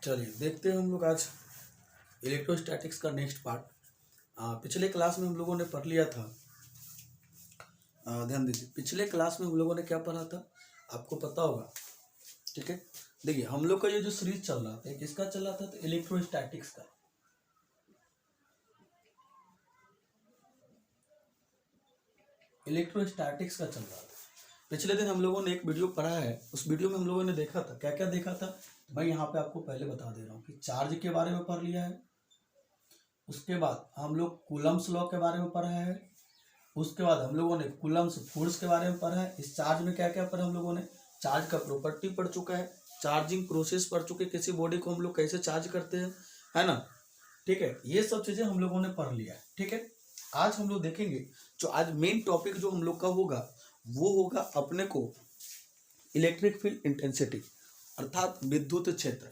चलिए देखते हैं हम लोग आज इलेक्ट्रोस्टैटिक्स का नेक्स्ट पार्ट। पिछले क्लास में हम लोगों ने पढ़ लिया था। ध्यान दीजिए, पिछले क्लास में हम लोगों ने क्या पढ़ा था आपको पता होगा। ठीक है, देखिए हम लोग का ये जो सीरीज चल रहा था किसका चल रहा था, तो इलेक्ट्रोस्टैटिक्स का। इलेक्ट्रोस्टैटिक्स का चल रहा था। पिछले दिन हम लोगों ने एक वीडियो पढ़ा है, उस वीडियो में हम लोगों ने देखा था, क्या क्या देखा था मैं यहाँ पे आपको पहले बता दे रहा हूँ कि चार्ज के बारे में पढ़ लिया है। उसके बाद हम लोग कूलम्स लॉ के बारे में पढ़ा है। उसके बाद हम लोगों ने कूलम्स फोर्स के बारे में पढ़ा है। इस चार्ज में क्या क्या पढ़ा हम लोगों ने, चार्ज का प्रॉपर्टी पढ़ चुका है, चार्जिंग प्रोसेस पढ़ चुके, किसी बॉडी को हम लोग कैसे चार्ज करते हैं, है ना। ठीक है, ये सब चीजें हम लोगों ने पढ़ लिया है। ठीक है, आज हम लोग देखेंगे जो आज मेन टॉपिक जो हम लोग का होगा वो होगा अपने को इलेक्ट्रिक फील्ड इंटेंसिटी अर्थात विद्युत क्षेत्र।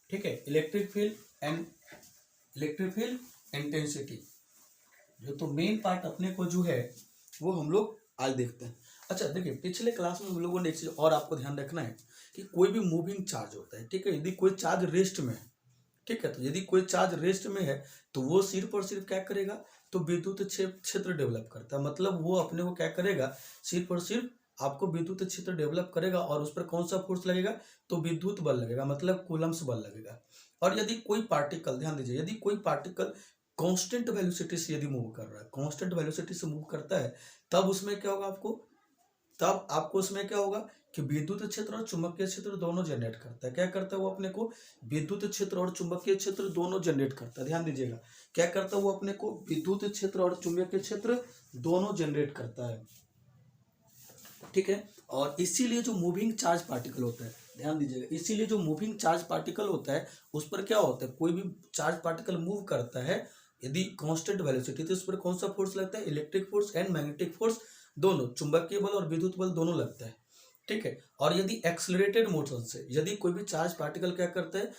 ठीक है, इलेक्ट्रिक फील्ड इंटेंसिटी जो तो मेन पार्ट अपने को जो है वो हम लोग आज देखते हैं। अच्छा देखिए, पिछले क्लास में हम लोगों ने एक चीज और आपको ध्यान रखना है कि कोई भी मूविंग चार्ज होता है, ठीक है, यदि कोई चार्ज रेस्ट में है, ठीक है, तो यदि कोई चार्ज रेस्ट में है तो वो सिर्फ और सिर्फ क्या करेगा, तो विद्युत क्षेत्र डेवलप करता है। मतलब वो अपने को क्या करेगा, सिर्फ और सिर्फ आपको विद्युत क्षेत्र डेवलप करेगा और उस पर कौन सा फोर्स लगेगा, तो विद्युत बल लगेगा, मतलब कूलम्स बल लगेगा। और यदि कोई पार्टिकल, ध्यान दीजिए, यदि कोई पार्टिकल कांस्टेंट वेलोसिटी से यदि मूव कर रहा है, कांस्टेंट वेलोसिटी से मूव करता है, तब उसमें क्या होगा आपको उसमें क्या होगा कि विद्युत क्षेत्र और चुंबकीय क्षेत्र दोनों जनरेट करता है। क्या करता है वो अपने को, विद्युत क्षेत्र और चुंबकीय क्षेत्र दोनों जनरेट करता है। ध्यान दीजिएगा, क्या करता है वो अपने को, विद्युत क्षेत्र और चुंबकीय क्षेत्र दोनों जनरेट करता है। ठीक है, और इसीलिए जो मूविंग चार्ज पार्टिकल होता है, ध्यान दीजिएगा, इसीलिए जो मूविंग चार्ज पार्टिकल होता है उस पर क्या होता है, कोई भी चार्ज पार्टिकल मूव करता है यदि कांस्टेंट वेलोसिटी, तो उस पर कौन सा फोर्स लगता है, electric force and magnetic force दोनों, चुंबकीय बल और विद्युत बल दोनों लगता है। ठीक है, और यदि एक्सलरेटेड मोशन से यदि कोई भी चार्ज पार्टिकल क्या करता है,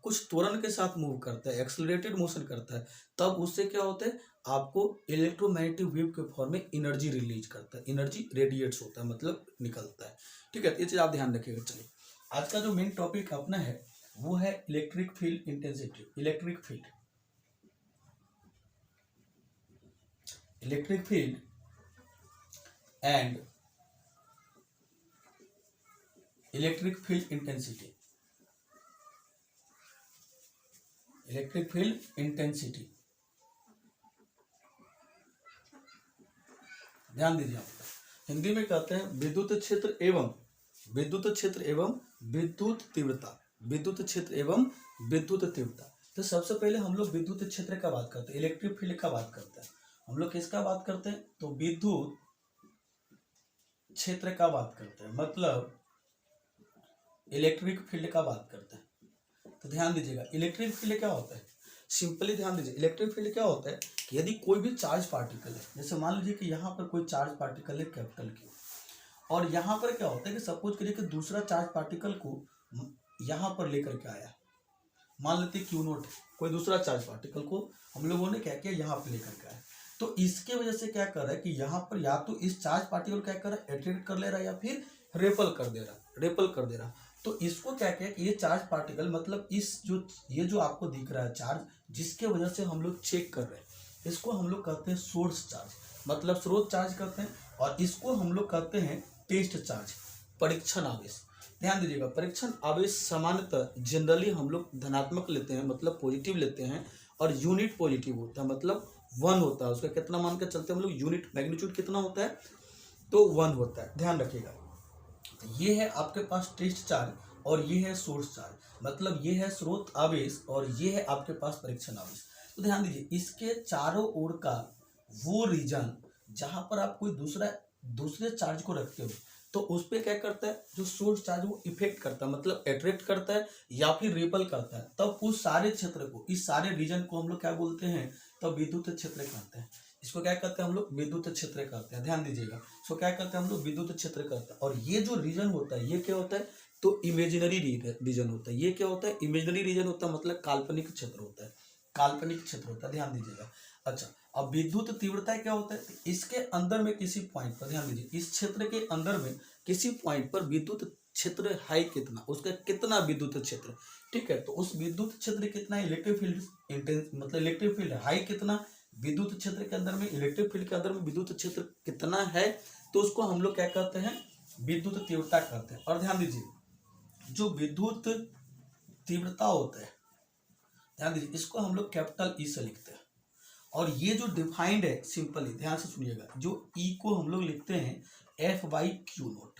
कुछ त्वरण के साथ मूव करता है, एक्सलरेटेड मोशन करता है, तब उससे क्या होता है, आपको इलेक्ट्रोमैग्नेटिक वेव के फॉर्म में एनर्जी रिलीज करता है, एनर्जी रेडिएट्स होता है, मतलब निकलता है। ठीक है, ये चीज आप ध्यान रखिएगा। चलिए, आज का जो मेन टॉपिक अपना है वो है electric field intensity. Electric field and electric field intensity. Electric field intensity, ध्यान दीजिए, आप हिंदी में कहते हैं विद्युत क्षेत्र एवं विद्युत तीव्रता। विद्युत क्षेत्र एवं विद्युत तीव्रता। तो सबसे पहले हम लोग विद्युत क्षेत्र का बात करते हैं, इलेक्ट्रिक फील्ड का बात करते हैं। हम लोग किसका बात करते हैं, तो विद्युत क्षेत्र का बात करते हैं, मतलब इलेक्ट्रिक फील्ड का बात करते हैं। तो ध्यान दीजिएगा, इलेक्ट्रिक फील्ड क्या होता है, सिंपली ध्यान दीजिए, इलेक्ट्रिक फील्ड क्या होता है कि यदि कोई भी चार्ज पार्टिकल है, जैसे मान लीजिए कि यहाँ पर कोई चार्ज पार्टिकल है कैपिटल Q, और यहाँ पर क्या होता है कि सपोज करिए कि दूसरा चार्ज पार्टिकल को यहाँ पर लेकर के आया, मान लेते हैं Q0, कोई दूसरा चार्ज पार्टिकल को हम लोगों ने क्या किया, यहाँ पर लेकर के आया, तो इसके वजह से क्या कर रहा है कि यहाँ पर या तो इस चार्ज पार्टिकल क्या कर रहा है, अट्रैक्ट कर ले रहा है या फिर रेपल कर दे रहा। तो इसको क्या किया कि ये चार्ज पार्टिकल, मतलब ये जो आपको दिख रहा है चार्ज, जिसके वजह से हम लोग चेक कर रहे हैं, इसको हम लोग कहते हैं सोर्स चार्ज, मतलब स्रोत चार्ज करते हैं, और इसको हम लोग कहते हैं टेस्ट चार्ज, परीक्षण आवेश। ध्यान दीजिएगा, परीक्षण आवेश सामान्यतः जनरली हम लोग धनात्मक लेते हैं, मतलब पॉजिटिव लेते हैं, और यूनिट पॉजिटिव होता है, मतलब 1 होता है। उसका कितना मान के चलते हैं हम लोग, यूनिट मैग्नीट्यूड कितना होता है, तो 1 होता है। ध्यान रखिएगा, ये है आपके पास टेस्ट चार्ज और ये है सोर्स चार्ज, मतलब ये है स्रोत आवेश और ये है आपके पास परीक्षण आवेश। तो ध्यान दीजिए, इसके चारों ओर का वो रीजन जहां पर आप कोई दूसरे चार्ज को रखते हो, तो उस पर क्या करता है, जो सोर्स चार्ज वो इफेक्ट करता है, मतलब अट्रैक्ट करता है या फिर रिपल करता है, तब उस सारे क्षेत्र को, इस सारे रीजन को हम लोग क्या बोलते हैं, तब विद्युत क्षेत्र कहते हैं। इसको क्या कहते हैं हम लोग, विद्युत क्षेत्र कहते हैं। ध्यान दीजिएगा, इसको क्या कहते हैं हम लोग, विद्युत क्षेत्र कहते हैं। और ये जो रीजन होता है ये क्या होता है, तो इमेजिनरी रीजन होता है। ये क्या होता है, इमेजिनरी रीजन होता है, मतलब काल्पनिक क्षेत्र होता है, काल्पनिक क्षेत्र होता है। ध्यान दीजिएगा। अच्छा, अब विद्युत तीव्रता क्या होता है, इसके अंदर में किसी पॉइंट पर, ध्यान दीजिए, इस क्षेत्र के अंदर में किसी पॉइंट पर विद्युत क्षेत्र है कितना, उसका कितना विद्युत क्षेत्र, ठीक है। तो उस विद्युत क्षेत्र कितना इलेक्ट्रिक फील्ड मतलब इलेक्ट्रिक फील्ड हाई कितना विद्युत क्षेत्र के अंदर में, इलेक्ट्रिक फील्ड के अंदर में विद्युत क्षेत्र कितना है, तो उसको हम लोग क्या कहते हैं, विद्युत तीव्रता कहते हैं। और ध्यान दीजिए जो विद्युत तीव्रता होता है, ध्यान दीजिए इसको हम लोग कैपिटल ई से लिखते हैं। और ये जो डिफाइंड है सिंपली ध्यान से सुनिएगा, जो ई को हम लोग लिखते हैं एफ बाई क्यू नोट।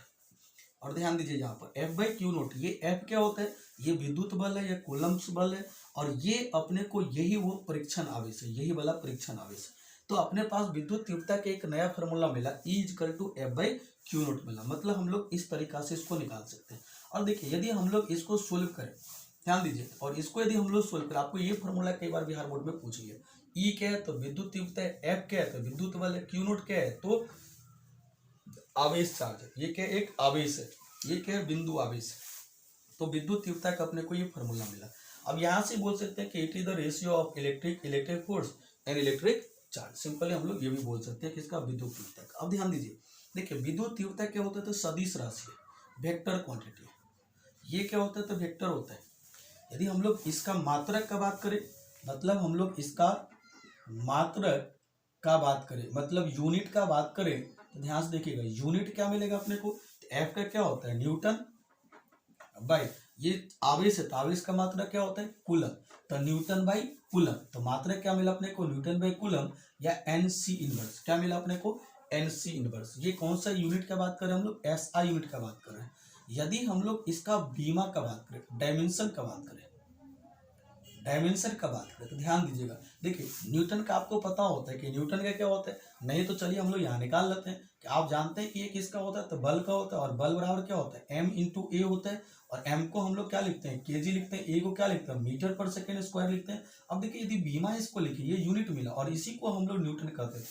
और ध्यान दीजिए यहाँ पर एफ बाई क्यू नोट, ये एफ क्या होता है, ये विद्युत बल है, ये कूलम्ब्स बल है, और ये अपने को यही वो परीक्षण आवेश है, यही वाला परीक्षण आवेश है। तो अपने पास विद्युत तीव्रता के एक नया फॉर्मूला मिला, E equal to F by Q naught मिला। मतलब हम लोग इस तरीका से इसको निकाल सकते हैं। और देखिए यदि हम लोग इसको सोल्व करें, ध्यान दीजिए, और इसको यदि हम लोग सोल्व करें, आपको ये फॉर्मूला कई बार बिहार बोर्ड में पूछ लिया, ई क्या है तो विद्युत तीव्रता है, एफ क्या है तो विद्युत बल है, क्यू नोट क्या है तो आवेश चार्ज है, ये क्या है एक आवेश है, ये क्या है बिंदु आवेश है। तो विद्युत तीव्रता का अपने को ये फॉर्मूला मिला। अब यहाँ से बोल सकते हैं कि it is the ratio of electric force and electric charge. Simply हम लोग ये भी बोल सकते हैं कि इसका विद्युत तीव्रता का। अब ध्यान दीजिए, देखिए विद्युत तीव्रता क्या होता है तो सदिश राशि है, वेक्टर क्वांटिटी है। ये क्या होता है तो वेक्टर होता है। यदि हम लोग इसका मात्रक का बात करें, मतलब हम लोग इसका मात्रक का बात करें, मतलब यूनिट का बात करें, तो ध्यान से देखिएगा यूनिट क्या मिलेगा अपने को, एफ का क्या होता है न्यूटन बाई, ये आवेश है तो आवेश का मात्रक क्या होता है कूलम, तो न्यूटन बाई कूलम। तो मात्रक क्या मिला अपने को न्यूटन बाई कूलम, या एन सी इनवर्स, क्या मिला अपने को एन सी इनवर्स। ये कौन सा यूनिट का बात करें हम लोग, एस आई यूनिट का बात कर रहे हैं। यदि हम लोग इसका बीमा का बात करें, डायमेंशन का बात करें, डायमेंशन का बात करें, तो ध्यान दीजिएगा, देखिए न्यूटन का आपको पता होता है कि न्यूटन का क्या होता है, नहीं तो चलिए हम लोग यहाँ निकाल लेते हैं कि आप जानते हैं कि ये किसका होता है तो बल का होता है, और बल बराबर क्या होता है एम इंटू ए होता है, और एम को हम लोग क्या लिखते हैं केजी लिखते हैं, ए को क्या लिखते हैं मीटर पर सेकेंड स्क्वायर लिखते हैं। अब देखिए यदि बीमा इसको लिखिए, ये यूनिट मिला और इसी को हम लोग न्यूटन कहते हैं।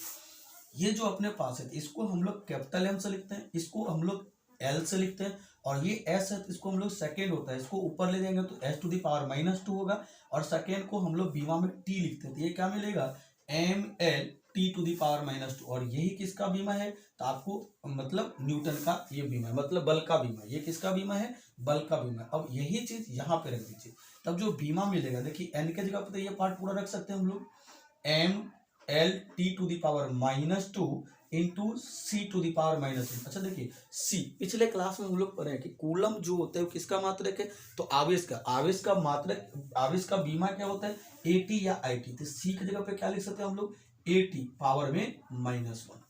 ये जो अपने पास है इसको हम लोग कैपिटल एम से लिखते हैं, इसको हम लोग एल से लिखते हैं, और ये एस है तो इसको हम लोग सेकेंड होता है, इसको ऊपर ले जाएंगे तो एस टू द पावर -2 होगा, और सेकेंड को हम लोग बीमा में टी लिखते हैं, तो ये क्या मिलेगा M L T to the power -2। और यही किसका बीमा है तो आपको मतलब न्यूटन का ये बीमा है, मतलब बल का बीमा, ये किसका बीमा है बल का बीमा। अब यही चीज यहाँ पे रख दीजिए, तब जो बीमा मिलेगा, देखिए एन के जगह पे तो ये पार्ट पूरा रख सकते हैं हम लोग, M L T to the power -2 into C to the power -1। अच्छा देखिए सी, पिछले क्लास में हम लोग पढ़े हैं कि कूलम जो होता है वो किसका मात्रक है तो आवेश का मात्रक, आवेश का बीमा क्या होता है एटी या आईटी, तो सी की जगह पे क्या लिख सकते हैं हम लोग एटी पावर में -1।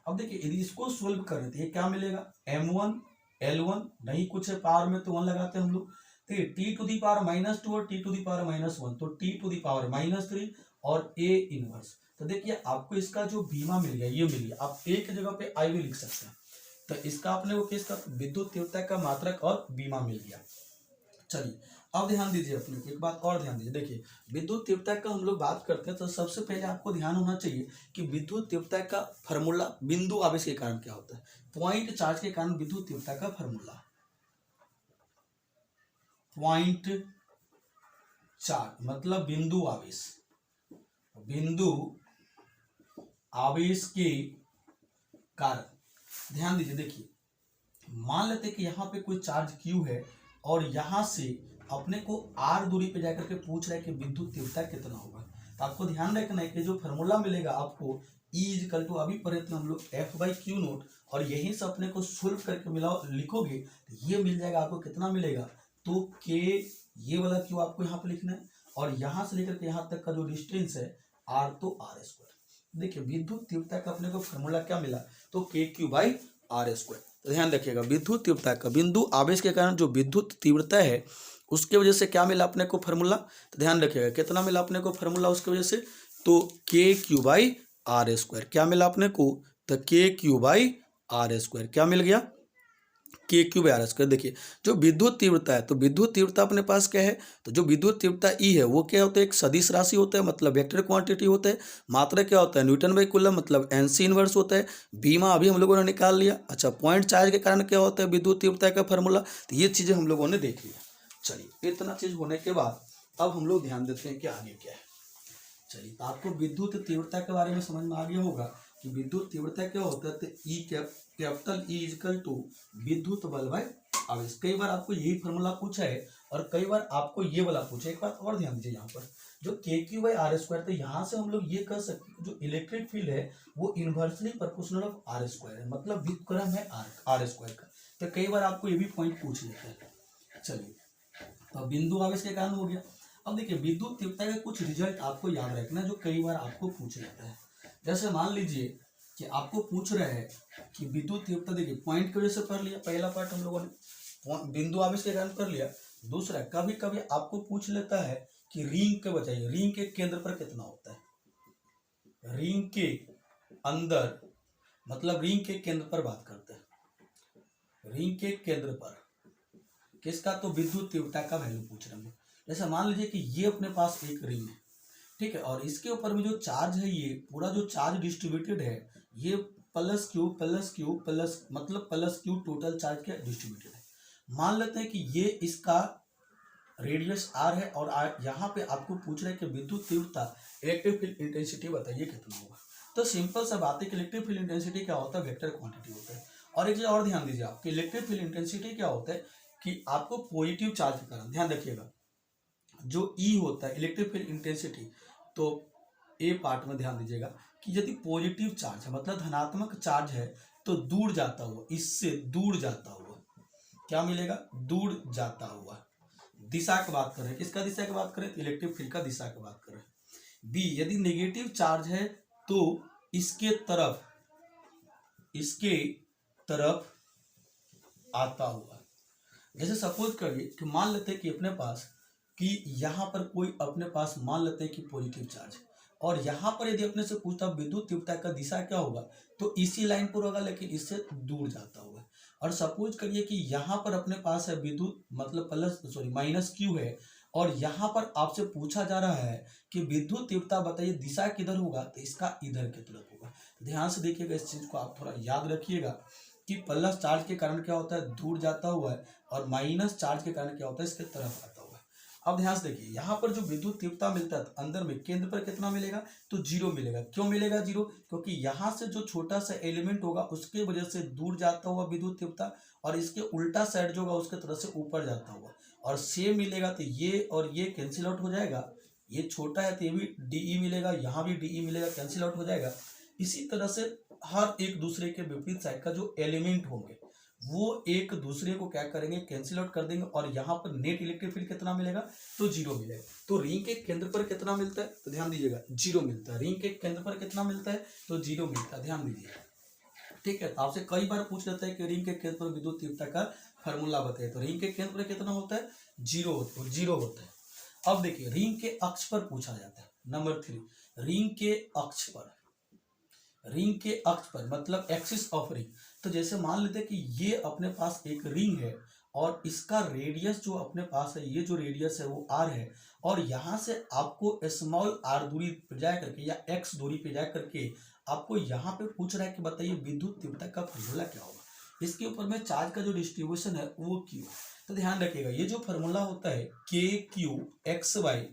अब देखिए यदि इसको सोल्व करें तो ये क्या मिलेगा m1 l1, नहीं कुछ है पावर में तो 1 लगाते हैं हम लोग, ठीक है, टी टू दी पावर -2 और टी टू दी पावर -1, तो टी टू दी पावर -3 और ए इनवर्स। तो देखिए आपको इसका जो बीमा मिल गया ये मिल गया, आप ए की जगह पे आई भी लिख सकते हैं। तो इसका अपने को किसका विद्युत तीव्रता का मात्रक और बीमा मिल गया। चलिए अब ध्यान दीजिए अपने को एक बात और ध्यान दीजिए, देखिए विद्युत तीव्रता का हम लोग बात करते हैं तो सबसे पहले आपको ध्यान होना चाहिए कि विद्युत तीव्रता का फॉर्मूला बिंदु आवेश के कारण क्या होता है, पॉइंट चार्ज के कारण विद्युत तीव्रता का फॉर्मूला पॉइंट चार्ज मतलब बिंदु आवेश, बिंदु आवेश के कारण। ध्यान दीजिए, देखिए मान लेते कि यहाँ पे कोई चार्ज Q है और यहाँ से अपने को R दूरी पे जाकर के पूछ रहा है कि विद्युत तीव्रता कितना होगा, तो आपको ध्यान रखना है कि जो फॉर्मूला मिलेगा आपको E इक्वल टू, अभी पढ़े थे हम लोग F बाई क्यू नोट, और यहीं से अपने को सोल्व करके मिला लिखोगे तो ये मिल जाएगा आपको, कितना मिलेगा तो K, ये वाला Q आपको यहाँ पे लिखना है, और यहाँ से लेकर के यहाँ तक का जो डिस्टेंस है R तो R स्क्वायर। देखिए विद्युत तीव्रता का अपने को फॉर्मूला क्या मिला तो KQ बाई R स्क्वायर। तो ध्यान रखिएगा विद्युत तीव्रता का बिंदु आवेश के कारण जो विद्युत तीव्रता है उसके वजह से क्या मिला अपने को फॉर्मूला, तो ध्यान रखिएगा कितना मिला अपने को फॉर्मूला उसके वजह से तो KQ बाई R स्क्वायर। क्या मिला अपने को तो KQ बाई R स्क्वायर, क्या मिल गया KQ बाई R स्क्वायर। देखिए जो विद्युत तीव्रता है तो विद्युत तीव्रता अपने पास क्या है तो जो विद्युत तीव्रता E है वो क्या होता है एक सदिश राशि होता है, मतलब वेक्टर क्वांटिटी होता है। मात्रा क्या होता है न्यूटन बाई कूलम, मतलब NC इनवर्स होता है। बीमा अभी हम लोगों ने निकाल लिया। अच्छा पॉइंट चार्ज के कारण क्या होता है विद्युत तीव्रता का फॉर्मूला, तो ये चीजें हम लोगों ने देख लिया। चलिए इतना चीज होने के बाद अब हम लोग ध्यान देते हैं कि आगे क्या है। चलिए तो आपको विद्युत तीव्रता के बारे में समझ में आ गया होगा कि विद्युत तीव्रता क्या होता है तो कैपिटल E इक्वल टू विद्युत बल बाय आवेश। कई बार आपको यही फॉर्मूला पूछा है और कई बार आपको ये वाला पूछा है। एक बात और ध्यान दीजिए, यहाँ पर जो KQ/R², तो यहाँ से हम लोग ये कह सकते हैं जो इलेक्ट्रिक फील्ड है वो इनवर्सली प्रोपोर्शनल ऑफ R² है, मतलब व्युत्क्रम है R² का। तो कई बार आपको ये भी पॉइंट पूछ लेते हैं। चलिए, तो बिंदु आवेश के कारण हो गया। अब देखिए विद्युत तीव्रता के कुछ रिजल्ट आपको याद रखना जो कई बार आपको पूछ लेते हैं। जैसे मान लीजिए कि आपको पूछ रहे हैं कि विद्युत तीव्रता, देखिए पॉइंट की वजह से कर लिया, पहला पार्ट हम लोगों ने बिंदु आवेश के कारण कर लिया। दूसरा, कभी कभी आपको पूछ लेता है कि रिंग के बजाय रिंग के केंद्र पर कितना होता है। रिंग के अंदर मतलब रिंग के केंद्र पर बात करते हैं। रिंग के केंद्र पर किसका, तो विद्युत तीव्रता का वैल्यू पूछ रहे हैं। जैसे मान लीजिए कि ये अपने पास एक रिंग है, ठीक है, और इसके ऊपर में जो चार्ज है, ये पूरा जो चार्ज डिस्ट्रीब्यूटेड है, ये प्लस क्यू प्लस मतलब प्लस क्यू टोटल चार्ज के डिस्ट्रीब्यूटेड है। मान लेते हैं कि ये इसका रेडियस r है और यहाँ पे आपको पूछ रहे हैं कि विद्युत तीव्रता इलेक्ट्रिक फील्ड इंटेंसिटी बताइए कितना होगा। तो सिंपल सा बात है कि इलेक्ट्रिक फील्ड इंटेंसिटी क्या होता है, वेक्टर क्वांटिटी होता है। और एक चीज और ध्यान दीजिए आप कि इलेक्ट्रिक फील्ड इंटेंसिटी क्या होता है कि आपको पॉजिटिव चार्ज के कारण, ध्यान रखिएगा, जो ई होता है इलेक्ट्रिक फील्ड इंटेंसिटी, तो ए पार्ट में ध्यान दीजिएगा कि यदि पॉजिटिव चार्ज है मतलब धनात्मक चार्ज है तो दूर जाता हुआ, इससे दूर जाता हुआ क्या मिलेगा, दूर जाता हुआ दिशा की बात करें, किसका दिशा की बात करें, इलेक्ट्रिक फील्ड का दिशा की बात करें। बी, यदि नेगेटिव चार्ज है तो इसके तरफ आता हुआ। जैसे सपोज करिए कि मान लेते हैं कि अपने पास कि यहाँ पर कोई अपने पास मान लेते हैं कि पॉजिटिव चार्ज, और यहाँ पर यदि अपने से पूछता विद्युत तीव्रता का दिशा क्या होगा, तो इसी लाइन पर होगा लेकिन इससे दूर जाता होगा। और सपोज करिए कि यहाँ पर अपने पास है विद्युत मतलब माइनस क्यू है, और यहाँ पर आपसे पूछा जा रहा है कि विद्युत तीव्रता बताइए दिशा किधर होगा, तो इसका इधर की तरफ होगा। ध्यान से देखिएगा, इस चीज को आप थोड़ा याद रखिएगा कि प्लस चार्ज के कारण क्या होता है, दूर जाता हुआ है, और माइनस चार्ज के कारण क्या होता है, इसके तरफ आता हुआ है। अब ध्यान से देखिए, यहाँ पर जो विद्युत तीव्रता मिलता है अंदर में केंद्र पर कितना मिलेगा, तो 0 मिलेगा। क्यों मिलेगा 0, क्योंकि यहाँ से जो छोटा सा एलिमेंट होगा उसके वजह से दूर जाता हुआ विद्युत तीव्रता, और इसके उल्टा साइड जो होगा उसके तरफ से ऊपर जाता हुआ, और सेम मिलेगा। तो ये और ये कैंसिल आउट हो जाएगा, ये छोटा है तो ये भी DE मिलेगा, यहाँ भी DE मिलेगा, कैंसिल आउट हो जाएगा। इसी तरह से हर एक दूसरे के विपरीत साइड का जो एलिमेंट होंगे वो एक दूसरे को क्या करेंगे, कैंसिल आउट कर देंगे, और यहाँ पर नेट इलेक्ट्रिक फील्ड कितना मिलेगा, तो 0 मिलेगा। तो रिंग के केंद्र पर कितना मिलता है, तो ध्यान दीजिएगा 0 मिलता है। रिंग के केंद्र पर कितना मिलता है, तो 0 मिलता है, ध्यान दीजिए, ठीक है। आपसे कई बार पूछ लेता है कि रिंग के केंद्र पर विद्युत तीव्रता का फॉर्मूला बताइए, तो रिंग के केंद्र पर कितना होता है, 0 होता है। अब देखिए रिंग के अक्ष पर पूछा जाता है। नंबर 3, रिंग के अक्ष पर मतलब एक्सिस ऑफ रिंग। तो जैसे मान लेते हैं कि ये अपने पास एक रिंग है और इसका रेडियस जो अपने पास है, ये जो रेडियस है वो r है, और यहाँ से आपको स्मॉल r दूरी पे जा करके या x दूरी पे जा करके आपको यहाँ पे पूछ रहा है कि बताइए विद्युत तीव्रता का फॉर्मूला क्या होगा। इसके ऊपर में चार्ज का जो डिस्ट्रीब्यूशन है वो q है। तो ध्यान रखिएगा, ये जो फॉर्मूला होता है KQ(x/r²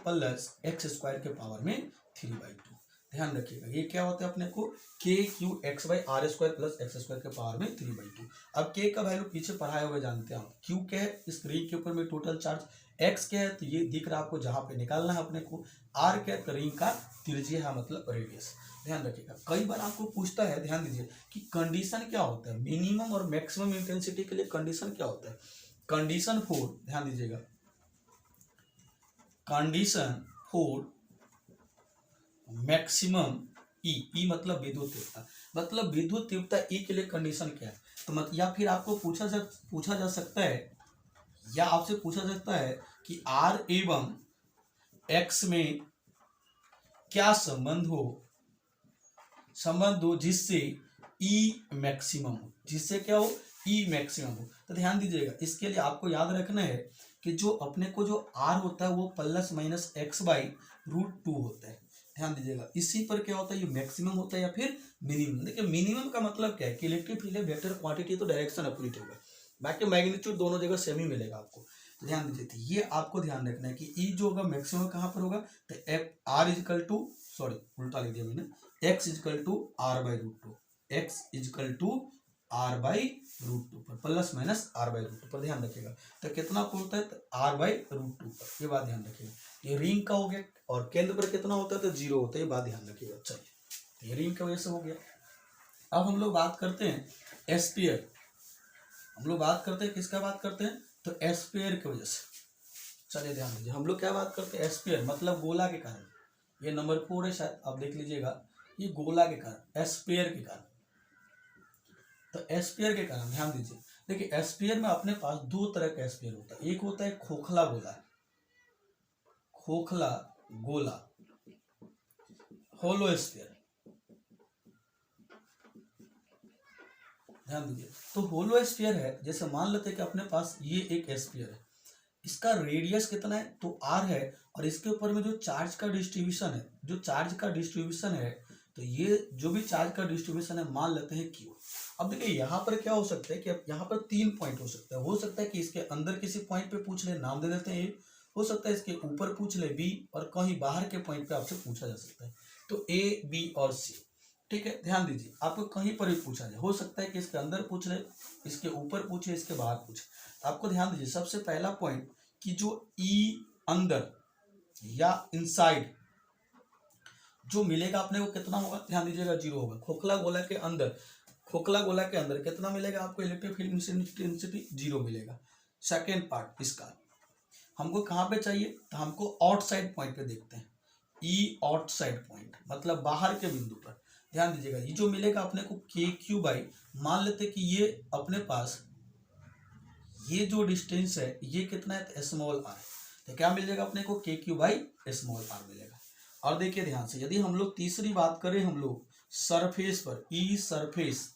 प्लस x² के पावर में 3/2। ध्यान रखिएगा, ये क्या होता है अपने को, KQ(x/r² प्लस x² के पावर में 3/2। अब k का वैल्यू पीछे पढ़ाए हुए जानते हैं हम। q क्या है, इस रिंग के ऊपर में टोटल चार्ज, x क्या है, तो ये दिख रहा है आपको जहां पे निकालना है अपने को, r क्या है, तो रिंग का त्रिज्या है मतलब रेडियस। ध्यान रखिएगा, कई बार आपको पूछता है, ध्यान दीजिए कि कंडीशन क्या होता है, मिनिमम और मैक्सिमम इंटेंसिटी के लिए कंडीशन क्या होता है। कंडीशन फॉर, ध्यान दीजिएगा, कंडीशन फॉर मैक्सिमम ई मतलब विद्युत तीव्रता, मतलब विद्युत तीव्रता ई के लिए कंडीशन क्या है, तो मत या फिर आपको पूछा जा सकता है, या आपसे पूछा सकता है कि r एवं x में क्या संबंध हो जिससे ई मैक्सिमम हो, जिससे क्या हो, ई मैक्सिमम हो। तो ध्यान दीजिएगा, इसके लिए आपको याद रखना है कि जो अपने को जो r होता है वो प्लस माइनस x/√2 होता है। ध्यान दीजिएगा, इसी पर क्या होता है, ये मैक्सिमम होता है या फिर मिनिमम। देखिए मिनिमम का मतलब क्या है कि इलेक्ट्रिक फील्ड है, वेक्टर क्वांटिटी तो डायरेक्शन अपोजिट होगा, बाकी मैग्नीट्यूड दोनों जगह सेम ही मिलेगा आपको। तो ध्यान दीजिए, तो ये आपको ध्यान रखना है कि ई जो होगा मैक्सिमम कहाँ पर होगा, तो उल्टा लिख दिया मैंने, x = r/√2, x = R by root two पर, plus minus R by root two पर, ध्यान रखिएगा। तो कितना पर होता है, तो आर बाई रूट टू पर, ये बात ध्यान रखिएगा। ये रिंग का हो गया, और केंद्र पर कितना होता है, तो 0 होता है, ये बात ध्यान रखिएगा। चलिए, ये रिंग की वजह से हो गया। अब हम लोग बात करते हैं स्फीयर। हम लोग बात करते हैं किसका बात करते हैं, तो स्फीयर की वजह से। चलिए ध्यान दीजिए, हम लोग क्या बात करते हैं, स्फीयर मतलब गोला के कारण। ये नंबर 4 है शायद, आप देख लीजिएगा, ये गोला के कारण, स्फीयर के कारण। तो स्फीयर के कारण ध्यान दीजिए, देखिए स्फीयर में अपने पास दो तरह का स्फीयर होता है। एक होता है खोखला गोला, खोखला गोला, होलो स्फीयर। ध्यान दीजिए, तो होलो स्फीयर है, जैसे मान लेते हैं कि अपने पास ये एक स्फीयर है, इसका रेडियस कितना है, तो आर है, और इसके ऊपर में जो चार्ज का डिस्ट्रीब्यूशन है, जो चार्ज का डिस्ट्रीब्यूशन है, तो ये जो भी चार्ज का डिस्ट्रीब्यूशन है मान लेते हैं क्यू। अब देखिए यहाँ पर क्या हो सकता है कि अब यहाँ पर 3 पॉइंट हो सकता है कि इसके अंदर किसी पॉइंट पे पूछ ले, नाम दे देते हैं ए, हो सकता है इसके ऊपर पूछ ले बी, और कहीं बाहर के पॉइंट पे आपसे पूछा जा सकता है, तो ए बी और सी। ठीक है, ध्यान दीजिए, आपको कहीं पर भी पूछा जाए, हो सकता है कि इसके अंदर पूछ ले, इसके ऊपर पूछे, इसके बाहर पूछे। आपको ध्यान दीजिए, सबसे पहला पॉइंट कि जो ई अंदर या इनसाइड जो मिलेगा अपने को कितना होगा, ध्यान दीजिएगा 0 होगा। खोखला गोला के अंदर, खोखला गोला के अंदर कितना मिलेगा आपको, इलेक्ट्रिक फील्ड इंटेंसिटी 0 मिलेगा। सेकेंड पार्ट इसका हमको कहाँ पे चाहिए, तो हमको आउटसाइड पॉइंट पे देखते हैं, ई आउटसाइड पॉइंट मतलब बाहर के बिंदु पर। ध्यान दीजिएगा, ये जो मिलेगा अपने को के क्यू बाई, मान लेते कि ये अपने पास ये जो डिस्टेंस है ये कितना है, तो स्मॉल आर, तो क्या मिल जाएगा अपने को, K Q by small are मिलेगा। और देखिए ध्यान से, यदि हम लोग तीसरी बात करें, हम लोग सरफेस पर, ई सरफेस,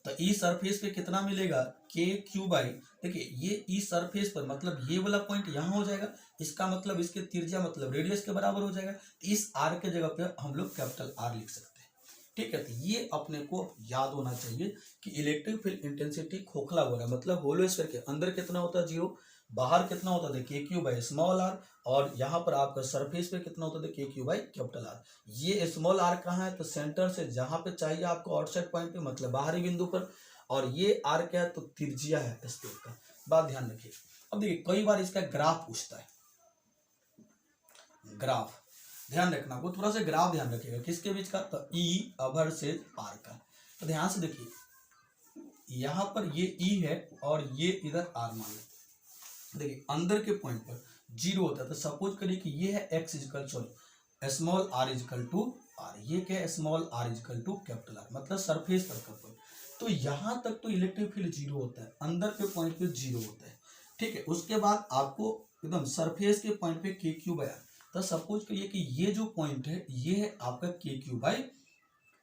तो ई सरफेस पे कितना मिलेगा, के क्यू बाई, देखिए ये ई सरफेस पर मतलब ये वाला पॉइंट यहाँ हो जाएगा, इसका मतलब इसके त्रिज्या मतलब रेडियस के बराबर हो जाएगा, तो इस आर के जगह पे हम लोग कैपिटल आर लिख सकते हैं। ठीक है, तो ये अपने को याद होना चाहिए कि इलेक्ट्रिक फील्ड इंटेंसिटी खोखला गोला मतलब होलो स्फीयर के अंदर कितना होता है 0, बाहर कितना होता है के क्यू बाई स्मॉल आर, और यहाँ पर आपका सरफेस पे कितना होता है के क्यू बाई कैपिटल आर। ये स्मॉल आर कहाँ है, तो सेंटर से जहाँ पे चाहिए आपको आउटसाइड पॉइंट पे मतलब बाहरी बिंदु पर, और ये आर क्या है, तो त्रिज्या है स्फीयर का, बात ध्यान रखिए। अब देखिए कई बार इसका ग्राफ पूछता है, ग्राफ ध्यान रखना, वो थोड़ा सा ग्राफ ध्यान रखिएगा, किसके बीच का, तो ई वर्सेस आर का। तो ध्यान से देखिए, यहाँ पर ये ई है और ये इधर आर मान लो, देखिए अंदर के पॉइंट पर 0 होता है, तो सपोज करिए कि ये है X is equal, sorry small R is equal to R, ये क्या है, small R is equal to capital R, मतलब सरफेस पर का पॉइंट। तो यहाँ तक तो इलेक्ट्रिक फील्ड 0 होता है, अंदर के पॉइंट पे 0 होता है। ठीक है, उसके बाद आपको एकदम सरफेस के पॉइंट पे के क्यू बाई आर, तो सपोज करिए कि ये जो पॉइंट है ये है आपका के क्यू बाई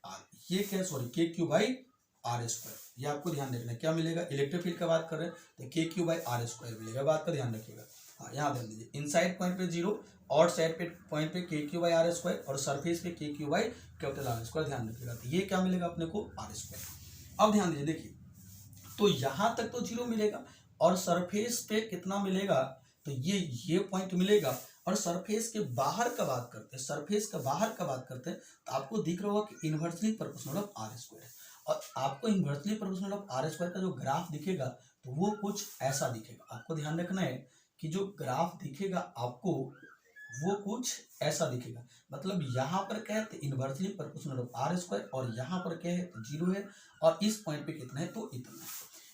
आर, ये क्या, सॉरी के क्यू बाई आर स्क्वायर, ये आपको ध्यान रखना है। क्या मिलेगा, इलेक्ट्रिक फील्ड का बात कर रहे हैं तो K Q by R square मिलेगा, बात का ध्यान रखिएगा। हाँ, यहाँ ध्यान दीजिए, इनसाइड पॉइंट पे 0, आउट साइड पे पॉइंट पे के क्यू बाई आर स्क्वायर, और सरफेस पे के Q by capital R square, ध्यान रखिएगा। तो ये क्या मिलेगा अपने को, आर स्क्वायर। अब ध्यान दीजिए, देखिए तो यहाँ तक तो 0 मिलेगा, और सरफेस पे कितना मिलेगा, तो ये पॉइंट मिलेगा। और सरफेस के बाहर का बात करते हैं, सरफेस के बाहर का बात करते हैं, तो आपको दिख रहा होगा कि inversely proportional of R square है, और आपको inversely proportional of R square का जो ग्राफ दिखेगा तो वो कुछ ऐसा दिखेगा। आपको ध्यान रखना है कि जो ग्राफ दिखेगा आपको वो कुछ ऐसा दिखेगा, मतलब यहाँ पर क्या है, तो inversely proportional of R square, और यहाँ पर क्या है, तो 0 है, और इस पॉइंट पे कितना है, तो इतना है।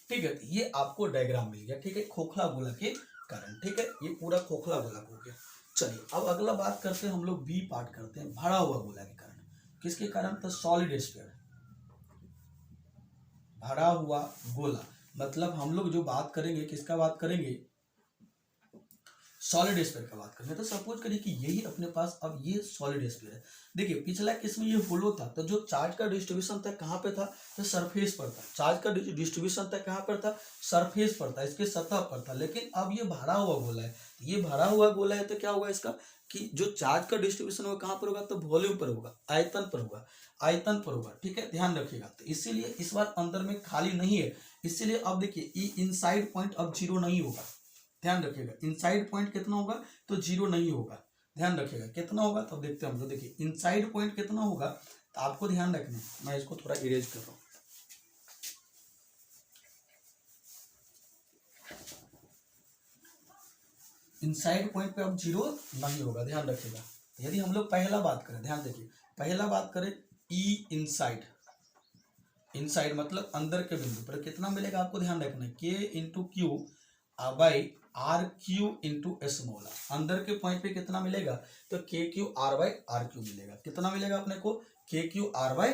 ठीक है, तो ये आपको डायग्राम मिल गया। ठीक है, खोखला गोला के कारण। ठीक है, ये पूरा खोखला गोला हो गया। चलिए अब अगला बात करते हैं, हम लोग बी पार्ट करते हैं, भरा हुआ गोला के कारण। किसके कारण, तो सॉलिड स्फीयर, भरा हुआ गोला, मतलब हम लोग जो बात करेंगे किसका बात करेंगे, सॉलिड स्फीयर का बात करेंगे। तो सपोज करिए कि यही अपने पास अब ये सॉलिड स्फीयर है। देखिए पिछला केस में ये होलो था, तो जो चार्ज का डिस्ट्रीब्यूशन था कहाँ पे था, तो सरफेस पर था। चार्ज का डिस्ट्रीब्यूशन था कहाँ पर था, सरफेस पर था, इसके सतह पर था। लेकिन अब ये भरा हुआ गोला है, ये भरा हुआ गोला है, तो क्या होगा इसका कि जो चार्ज का डिस्ट्रीब्यूशन होगा कहाँ पर होगा, तो वॉल्यूम पर होगा, आयतन पर होगा, आयतन पर होगा। ठीक है, ध्यान रखिएगा। तो इसीलिए इस बार अंदर में खाली नहीं है, इसीलिए अब देखिए ई इनसाइड पॉइंट अब 0 नहीं होगा। ध्यान रखिएगा, इनसाइड पॉइंट कितना होगा, तो 0 नहीं होगा। ध्यान रखिएगा कितना होगा, तो देखते हैं हम लोग। देखिए इनसाइड पॉइंट कितना होगा, तो आपको ध्यान रखना है। मैं इसको थोड़ा इरेज कर रहा हूँ। इनसाइड पॉइंट पे अब जीरो नहीं होगा, ध्यान रखिएगा। यदि हम लोग पहला बात करें, ध्यान देखिए, पहला बात करें ई इनसाइड, इनसाइड मतलब अंदर के बिंदु पर कितना मिलेगा आपको ध्यान रखना है, K into Q by R Q into small R. अंदर के पॉइंट पे कितना मिलेगा, तो K Q R by R Q मिलेगा। कितना मिलेगा अपने को, K Q R by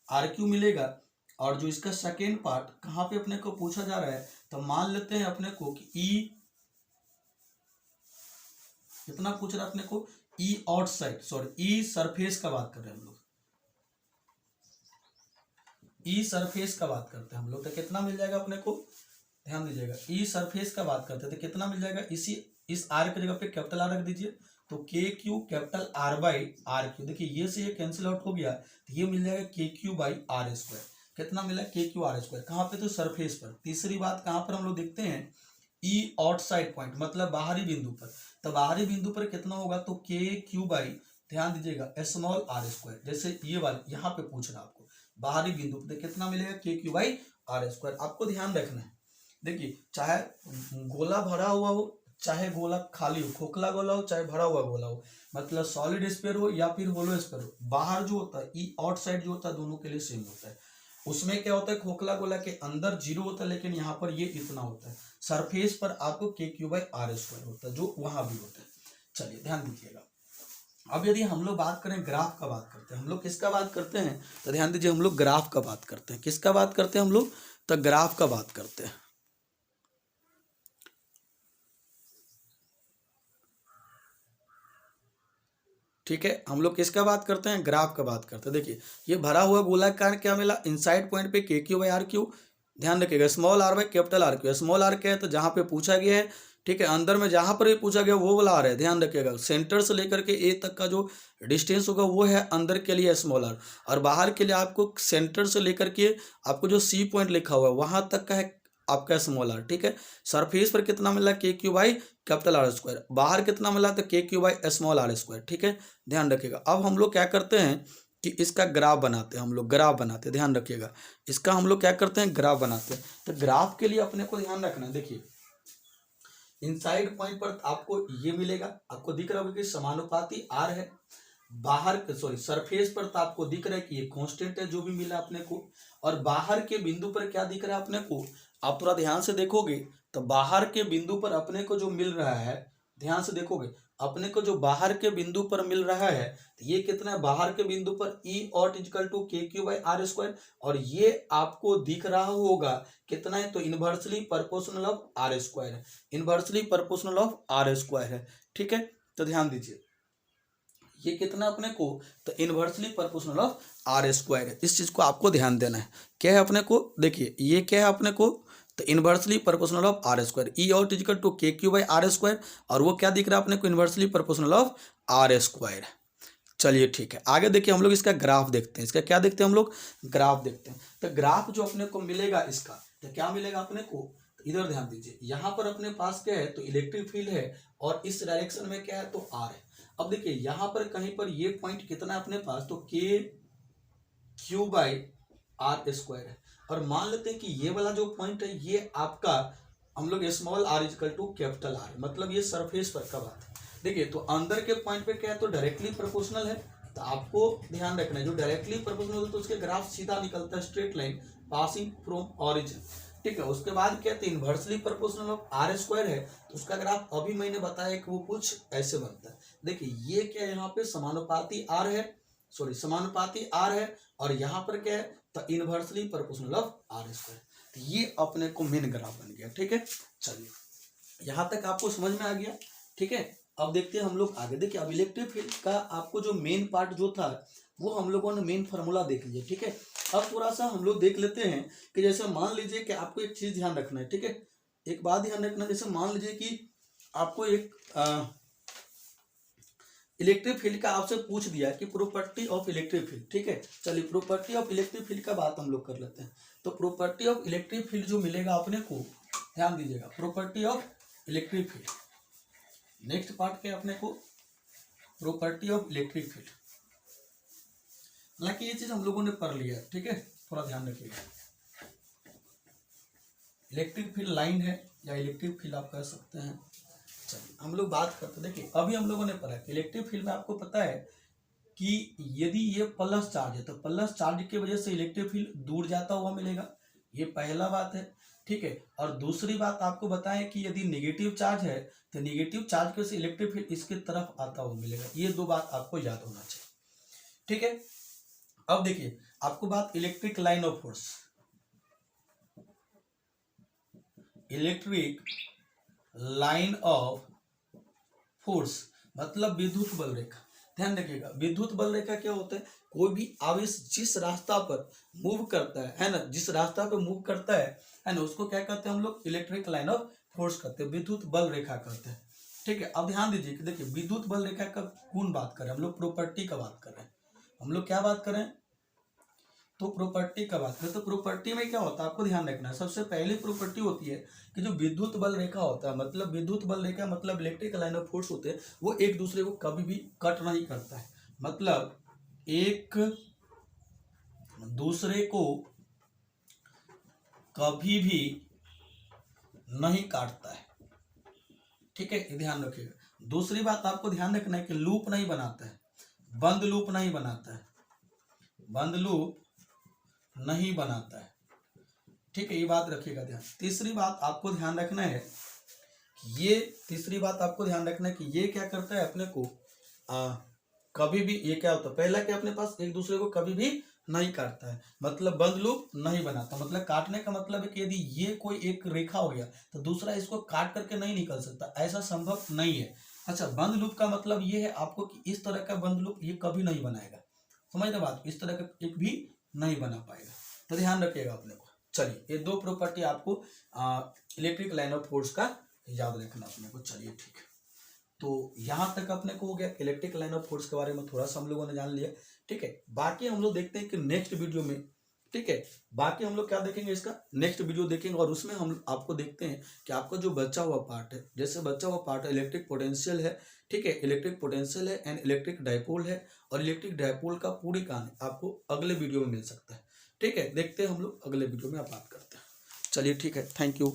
R Q मिलेगा। और जो इसका सेकेंड पार्ट कहाँ पे अपने को पूछा जा रहा है, तो मान लेते हैं अपने को कि ई कितना पूछ रहा है अपने को, ई आउटसाइड, सॉरी ई सरफेस का बात कर रहे हैं हम लोग, ई सरफेस का बात करते हैं हम लोग। तो कितना मिल जाएगा अपने को, ध्यान दीजिएगा, ई सरफेस का बात करते हैं तो कितना मिल जाएगा, इस आर की जगह पे कैपिटल आर रख दीजिए, तो K Q capital R by R Q, देखिए ये से ये कैंसिल आउट हो गया, तो ये मिल जाएगा के क्यू बाई आर स्क्वायर। कितना मिला, के क्यू आर स्क्वायर, कहाँ पे, तो सरफेस पर। तीसरी बात कहाँ पर हम लोग देखते हैं, ई आउटसाइड पॉइंट मतलब बाहरी बिंदु पर, तो बाहरी बिंदु पर कितना होगा, तो के क्यू बाई, ध्यान दीजिएगा, स्मॉल आर स्क्वायर। जैसे ये वाले यहाँ पे पूछ रहा आपको बाहरी बिंदु पर, कितना मिलेगा, के क्यू बाई आर स्क्वायर। आपको ध्यान रखना है, देखिए चाहे गोला भरा हुआ हो, चाहे गोला खाली हो, खोखला गोला हो, चाहे भरा हुआ गोला हो, मतलब सॉलिड स्फीयर हो या फिर होलो स्फीयर हो, बाहर जो होता है ई आउटसाइड जो होता है दोनों के लिए सेम होता है। उसमें क्या होता है, खोखला गोला के अंदर जीरो होता है, लेकिन यहाँ पर ये इतना होता है। सरफेस पर आपको के क्यू बाई आर स्क्वायर होता है, जो वहां भी होता है। चलिए ध्यान दीजिएगा। अब यदि हम लोग बात करें ग्राफ का बात करते हैं, हम लोग किसका बात करते हैं, तो ध्यान दीजिए हम लोग ग्राफ का बात करते हैं। किसका बात करते हैं हम लोग, तो ग्राफ का बात करते हैं। ठीक है, हम लोग किसका बात करते हैं, ग्राफ का बात करते हैं। देखिए ये भरा हुआ गोलाकार क्या मिला, इनसाइड पॉइंट पे के क्यू बाई आर क्यू, ध्यान रखिएगा, small R by capital R Q. Small R क्या है, तो जहाँ पे पूछा गया है, ठीक है, अंदर में जहाँ पर भी पूछा गया वो वाला आर है, ध्यान रखिएगा। सेंटर से लेकर के ए तक का जो डिस्टेंस होगा वो है अंदर के लिए स्मॉल आर, और बाहर के लिए आपको सेंटर से लेकर के आपको जो सी पॉइंट लिखा हुआ है वहाँ तक का है आपका स्मॉल आर। ठीक है, सरफेस पर कितना मिला, K Q by capital R square, बाहर कितना मिला, तो K Q by small R square. ठीक है, ध्यान रखिएगा। अब हम लोग क्या करते हैं कि इसका ग्राफ बनाते हैं, हम लोग ग्राफ बनाते हैं, ध्यान रखिएगा। इसका हम लोग क्या करते हैं, ग्राफ बनाते हैं। तो ग्राफ के लिए अपने को ध्यान रखना है, देखिए इनसाइड पॉइंट पर आपको ये मिलेगा, आपको दिख रहा होगा कि समानुपाती आर है। बाहर सॉरी सरफेस पर तो आपको दिख रहा है कि ये कांस्टेंट है जो भी मिला अपने को, और बाहर के बिंदु पर क्या दिख रहा है अपने को, आप थोड़ा ध्यान से देखोगे तो बाहर के बिंदु पर अपने को जो मिल रहा है, ध्यान से देखोगे अपने को जो बाहर के बिंदु पर मिल रहा है, तो ये कितना है, बाहर के बिंदु पर E out equal to K Q by R square, और ये आपको दिख रहा होगा कितना है, तो inversely proportional of R square है, inversely proportional of R square है। ठीक है, तो ध्यान दीजिए ये कितना अपने को, तो inversely proportional of R square है। इस चीज को आपको ध्यान देना है। क्या है अपने को, देखिए ये क्या है अपने को, तो inversely proportional of R square, E out equal to K Q by R square, और वो क्या दिख रहा है अपने को, inversely proportional of R square. चलिए ठीक है, आगे देखिए हम लोग इसका ग्राफ देखते हैं। इसका क्या देखते हैं हम लोग, ग्राफ देखते हैं। तो ग्राफ जो अपने को मिलेगा इसका, तो क्या मिलेगा अपने को, तो इधर ध्यान दीजिए, यहाँ पर अपने पास क्या है, तो इलेक्ट्रिक फील्ड है, और इस डायरेक्शन में क्या है, तो आर है। अब देखिए यहाँ पर कहीं पर ये पॉइंट कितना है अपने पास, तो K Q by R square है, और मान लेते हैं कि ये वाला जो पॉइंट है ये आपका, हम लोग small R equal to capital R, मतलब ये सरफेस पर का बात है। देखिए तो अंदर के पॉइंट पे क्या है, तो डायरेक्टली प्रोपोर्शनल है, तो आपको ध्यान रखना है जो डायरेक्टली प्रोपोर्शनल होता है तो उसके ग्राफ सीधा निकलता है, straight line passing from origin. ठीक है, उसके बाद क्या है, inversely proportional of R square है, तो उसका ग्राफ अभी मैंने बताया कि वो कुछ ऐसे बनता है। देखिए ये क्या है, यहाँ पे समानुपाती आर है, सॉरी समानुपाती आर है, और यहाँ पर क्या है, तो inversely proportional of R square. तो ये अपने को मेन ग्राफ बन गया। ठीक है, चलिए यहाँ तक आपको समझ में आ गया। ठीक है, अब देखते हैं हम लोग आगे। देखिए अब इलेक्ट्रिक फील्ड का आपको जो मेन पार्ट जो था वो हम लोगों ने मेन फार्मूला देख लिया। ठीक है, अब थोड़ा सा हम लोग देख लेते हैं कि जैसे मान लीजिए कि आपको एक चीज ध्यान रखना है। ठीक है, एक बात ध्यान रखना, जैसे मान लीजिए कि आपको एक इलेक्ट्रिक फील्ड का आपसे पूछ दिया कि प्रॉपर्टी ऑफ इलेक्ट्रिक फील्ड। ठीक है, चलिए प्रॉपर्टी ऑफ इलेक्ट्रिक फील्ड का बात हम लोग कर लेते हैं। तो प्रॉपर्टी ऑफ इलेक्ट्रिक फील्ड जो मिलेगा अपने को, ध्यान दीजिएगा, property of electric field, next part क्या है अपने को, प्रॉपर्टी ऑफ इलेक्ट्रिक फील्ड। हालांकि ये चीज हम लोगों ने पढ़ लिया है। ठीक है, थोड़ा ध्यान रखिएगा। इलेक्ट्रिक फील्ड लाइन है या इलेक्ट्रिक फील्ड आप कह सकते हैं, चलिए हम लोग बात करते हैं। देखिए अभी हम लोगों ने पढ़ा कि इलेक्ट्रिक फील्ड में आपको पता है कि यदि ये प्लस चार्ज है तो प्लस चार्ज की वजह से इलेक्ट्रिक फील्ड दूर जाता हुआ मिलेगा, ये पहला बात है, ठीक है। और दूसरी बात आपको बताएं कि यदि नेगेटिव चार्ज है तो नेगेटिव चार्ज की वजह से इलेक्ट्रिक फील्ड इसके तरफ आता हुआ मिलेगा। ये दो बात आपको याद होना चाहिए, ठीक है। अब देखिए आपको बात electric line of force, electric line of force मतलब विद्युत बल रेखा। ध्यान रखिएगा विद्युत बल रेखा क्या होता है, कोई भी आवेश जिस रास्ता पर मूव करता है ना, जिस रास्ता पर मूव करता है ना, उसको क्या कहते हैं हम लोग, इलेक्ट्रिक लाइन ऑफ फोर्स कहते हैं, विद्युत बल रेखा कहते हैं, ठीक है। अब ध्यान दीजिए कि देखिए विद्युत बल रेखा का कौन बात करें, हम लोग प्रॉपर्टी का बात कर रहे हैं, हम लोग क्या बात करें, तो प्रॉपर्टी का बात करें। तो प्रॉपर्टी में क्या होता है आपको ध्यान रखना है, सबसे पहली प्रॉपर्टी होती है कि जो विद्युत बल रेखा होता है, मतलब विद्युत बल रेखा मतलब इलेक्ट्रिक लाइन ऑफ फोर्स होते हैं, वो एक दूसरे को कभी भी कट नहीं करता है, मतलब एक दूसरे को कभी भी नहीं काटता है, ठीक है, ये ध्यान रखिएगा। दूसरी बात आपको ध्यान रखना है कि लूप नहीं बनाता है, बंद लूप नहीं बनाता है, बंद लूप नहीं बनाता है, ठीक है, ये बात रखिएगा ध्यान। तीसरी बात आपको ध्यान रखना है कि ये क्या करता है अपने को कभी भी, ये क्या होता है, पहला क्या अपने पास एक दूसरे को कभी भी नहीं काटता है, मतलब बंद लूप नहीं बनाता, मतलब काटने का मतलब है कि यदि ये कोई एक रेखा हो गया तो दूसरा इसको काट करके नहीं निकल सकता, ऐसा संभव नहीं है। अच्छा, बंद लूप का मतलब ये है आपको कि इस तरह का बंद लूप ये कभी नहीं बनाएगा, समझ रहे बात, इस तरह का एक भी नहीं बना पाएगा, तो ध्यान रखिएगा अपने को। चलिए ये दो प्रॉपर्टी आपको इलेक्ट्रिक लाइन ऑफ फोर्स का याद रखना अपने को। चलिए ठीक है, तो यहाँ तक अपने को हो गया इलेक्ट्रिक लाइन ऑफ फोर्स के बारे में, थोड़ा सा हम लोगों ने जान लिया, ठीक है। बाकी हम लोग देखते हैं कि नेक्स्ट वीडियो में, ठीक है, बाकी हम लोग क्या देखेंगे, इसका नेक्स्ट वीडियो देखेंगे और उसमें हम आपको देखते हैं कि आपका जो बचा हुआ पार्ट है, जैसे बचा हुआ पार्ट है इलेक्ट्रिक पोटेंशियल है, ठीक है, इलेक्ट्रिक पोटेंशियल है एंड इलेक्ट्रिक डाइपोल है, और इलेक्ट्रिक डाइपोल का पूरी कहानी आपको अगले वीडियो में मिल सकता है, ठीक है। देखते हैं हम लोग अगले वीडियो में आप बात करते हैं। चलिए ठीक है, थैंक यू।